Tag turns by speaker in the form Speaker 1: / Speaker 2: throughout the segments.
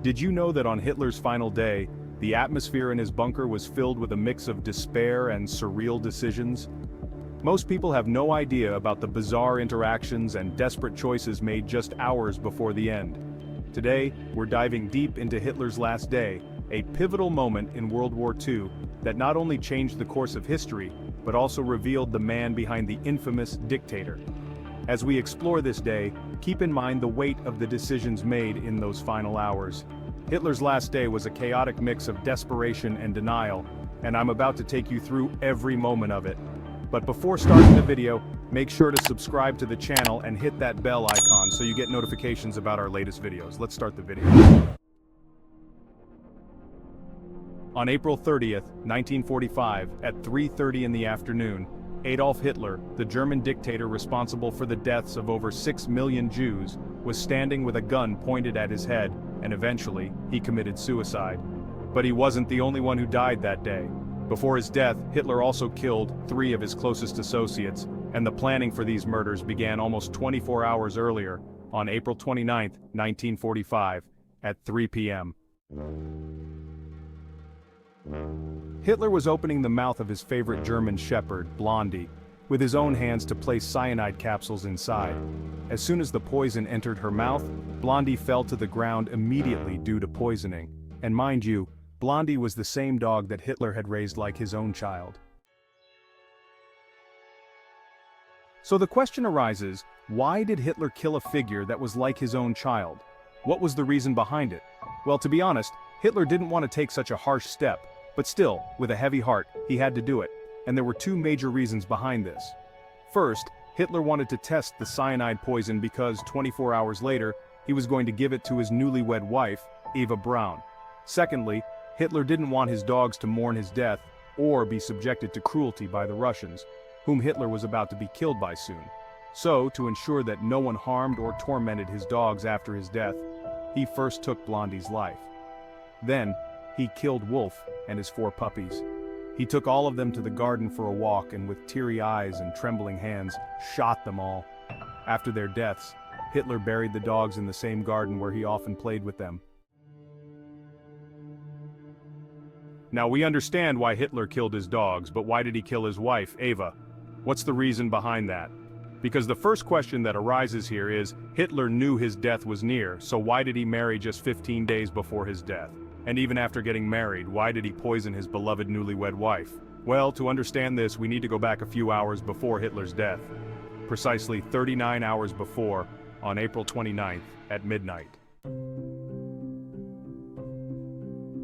Speaker 1: Did you know that on Hitler's final day, the atmosphere in his bunker was filled with a mix of despair and surreal decisions? Most people have no idea about the bizarre interactions and desperate choices made just hours before the end. Today, we're diving deep into Hitler's last day, a pivotal moment in World War II that not only changed the course of history, but also revealed the man behind the infamous dictator. As we explore this day, keep in mind the weight of the decisions made in those final hours. Hitler's last day was a chaotic mix of desperation and denial, and I'm about to take you through every moment of it. But before starting the video, make sure to subscribe to the channel and hit that bell icon so you get notifications about our latest videos. Let's start the video. On April 30th, 1945, at 3:30 in the afternoon, Adolf Hitler, the German dictator responsible for the deaths of over 6 million Jews, was standing with a gun pointed at his head, and eventually, he committed suicide. But he wasn't the only one who died that day. Before his death, Hitler also killed 3 of his closest associates, and the planning for these murders began almost 24 hours earlier, on April 29, 1945, at 3 p.m. Hitler was opening the mouth of his favorite German shepherd, Blondie, with his own hands to place cyanide capsules inside. As soon as the poison entered her mouth, Blondie fell to the ground immediately due to poisoning. And mind you, Blondie was the same dog that Hitler had raised like his own child. So the question arises, why did Hitler kill a figure that was like his own child? What was the reason behind it? Well, to be honest, Hitler didn't want to take such a harsh step, but still, with a heavy heart, he had to do it, and there were 2 major reasons behind this. First, Hitler wanted to test the cyanide poison because 24 hours later, he was going to give it to his newlywed wife, Eva Braun. Secondly, Hitler didn't want his dogs to mourn his death or be subjected to cruelty by the Russians, whom Hitler was about to be killed by soon. So, to ensure that no one harmed or tormented his dogs after his death, he first took Blondie's life. Then, he killed Wolf and his 4 puppies. He took all of them to the garden for a walk and with teary eyes and trembling hands, shot them all. After their deaths, Hitler buried the dogs in the same garden where he often played with them. Now we understand why Hitler killed his dogs, but why did he kill his wife, Eva? What's the reason behind that? Because the first question that arises here is, Hitler knew his death was near, so why did he marry just 15 days before his death? And even after getting married, why did he poison his beloved newlywed wife? Well, to understand this, we need to go back a few hours before Hitler's death. Precisely 39 hours before, on April 29th, at midnight.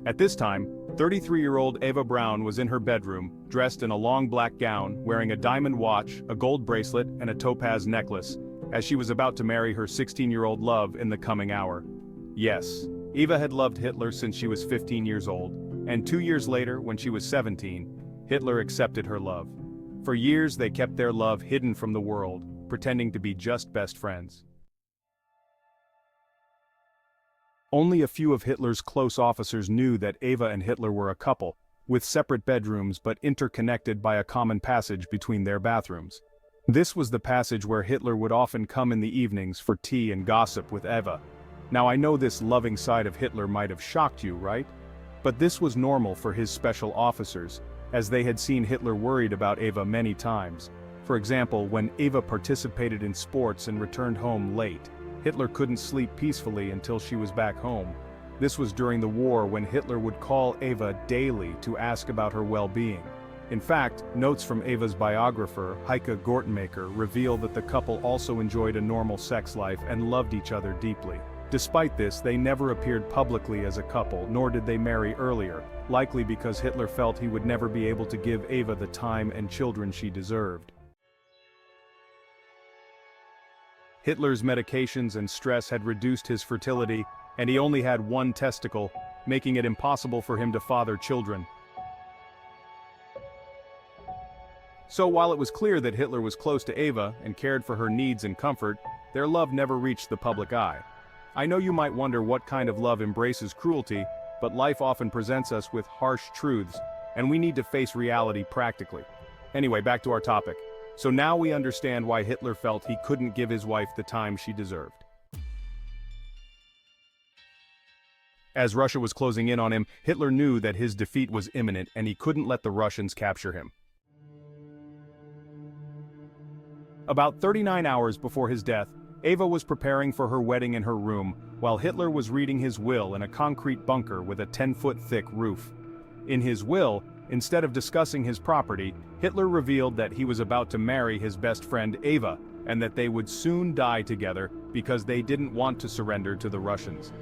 Speaker 1: At this time, 33-year-old Eva Braun was in her bedroom, dressed in a long black gown, wearing a diamond watch, a gold bracelet, and a topaz necklace, as she was about to marry her 16-year-old love in the coming hour. Yes, Eva had loved Hitler since she was 15 years old, and 2 years later, when she was 17, Hitler accepted her love. For years they kept their love hidden from the world, pretending to be just best friends. Only a few of Hitler's close officers knew that Eva and Hitler were a couple, with separate bedrooms but interconnected by a common passage between their bathrooms. This was the passage where Hitler would often come in the evenings for tea and gossip with Eva. Now I know this loving side of Hitler might have shocked you, right? But this was normal for his special officers, as they had seen Hitler worried about Eva many times. For example, when Eva participated in sports and returned home late, Hitler couldn't sleep peacefully until she was back home. This was during the war when Hitler would call Eva daily to ask about her well-being. In fact, notes from Eva's biographer, Heike Gortenmaker, reveal that the couple also enjoyed a normal sex life and loved each other deeply. Despite this, they never appeared publicly as a couple, nor did they marry earlier, likely because Hitler felt he would never be able to give Eva the time and children she deserved. Hitler's medications and stress had reduced his fertility, and he only had 1 testicle, making it impossible for him to father children. So while it was clear that Hitler was close to Eva and cared for her needs and comfort, their love never reached the public eye. I know you might wonder what kind of love embraces cruelty, but life often presents us with harsh truths, and we need to face reality practically. Anyway, back to our topic. So now we understand why Hitler felt he couldn't give his wife the time she deserved. As Russia was closing in on him, Hitler knew that his defeat was imminent and he couldn't let the Russians capture him. About 39 hours before his death, Eva was preparing for her wedding in her room, while Hitler was reading his will in a concrete bunker with a 10-foot-thick roof. In his will, instead of discussing his property, Hitler revealed that he was about to marry his best friend Eva, and that they would soon die together because they didn't want to surrender to the Russians.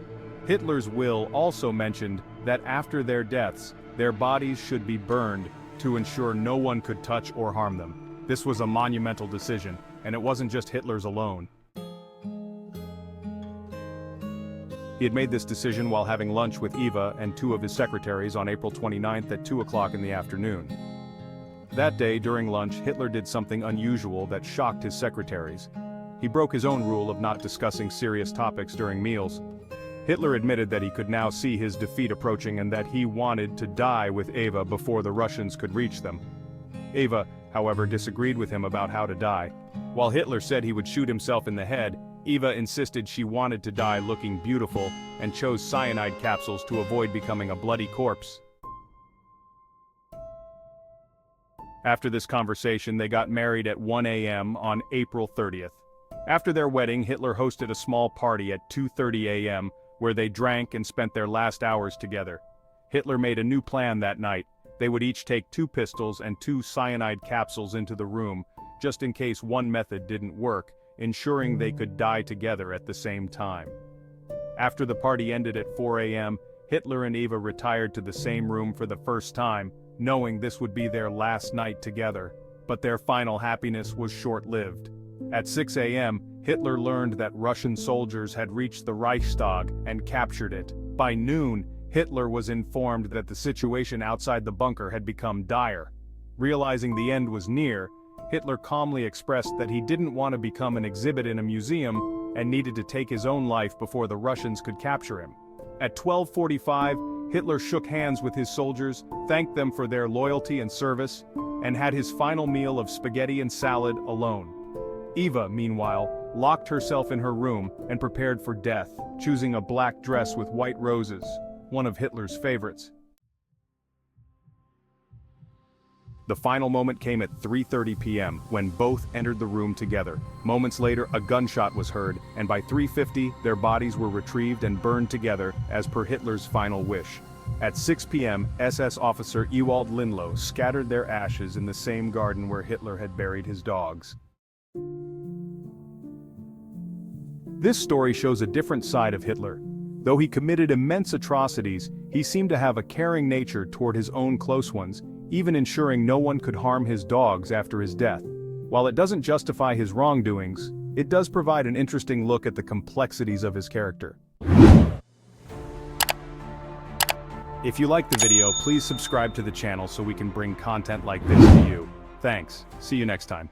Speaker 1: Hitler's will also mentioned that after their deaths, their bodies should be burned to ensure no one could touch or harm them. This was a monumental decision, and it wasn't just Hitler's alone. He had made this decision while having lunch with Eva and two of his secretaries on April 29th at 2 o'clock in the afternoon. That day, during lunch, Hitler did something unusual that shocked his secretaries. He broke his own rule of not discussing serious topics during meals. Hitler admitted that he could now see his defeat approaching and that he wanted to die with Eva before the Russians could reach them. Eva, however, disagreed with him about how to die. While Hitler said he would shoot himself in the head, Eva insisted she wanted to die looking beautiful and chose cyanide capsules to avoid becoming a bloody corpse. After this conversation, they got married at 1 a.m. on April 30th. After their wedding, Hitler hosted a small party at 2:30 a.m. where they drank and spent their last hours together. Hitler made a new plan that night. They would each take 2 pistols and 2 cyanide capsules into the room, just in case one method didn't work, ensuring they could die together at the same time. After the party ended at 4 a.m., Hitler and Eva retired to the same room for the first time, knowing this would be their last night together. But their final happiness was short-lived. At 6 a.m., Hitler learned that Russian soldiers had reached the Reichstag and captured it. By noon, Hitler was informed that the situation outside the bunker had become dire. Realizing the end was near, Hitler calmly expressed that he didn't want to become an exhibit in a museum and needed to take his own life before the Russians could capture him. At 12:45, Hitler shook hands with his soldiers, thanked them for their loyalty and service, and had his final meal of spaghetti and salad alone. Eva, meanwhile, locked herself in her room and prepared for death, choosing a black dress with white roses, one of Hitler's favorites. The final moment came at 3:30 p.m. when both entered the room together. Moments later, a gunshot was heard, and by 3:50, their bodies were retrieved and burned together as per Hitler's final wish. At 6 p.m., SS officer Ewald Linlow scattered their ashes in the same garden where Hitler had buried his dogs. This story shows a different side of Hitler. Though he committed immense atrocities, he seemed to have a caring nature toward his own close ones, even ensuring no one could harm his dogs after his death. While it doesn't justify his wrongdoings, it does provide an interesting look at the complexities of his character. If you liked the video, please subscribe to the channel so we can bring content like this to you. Thanks. See you next time.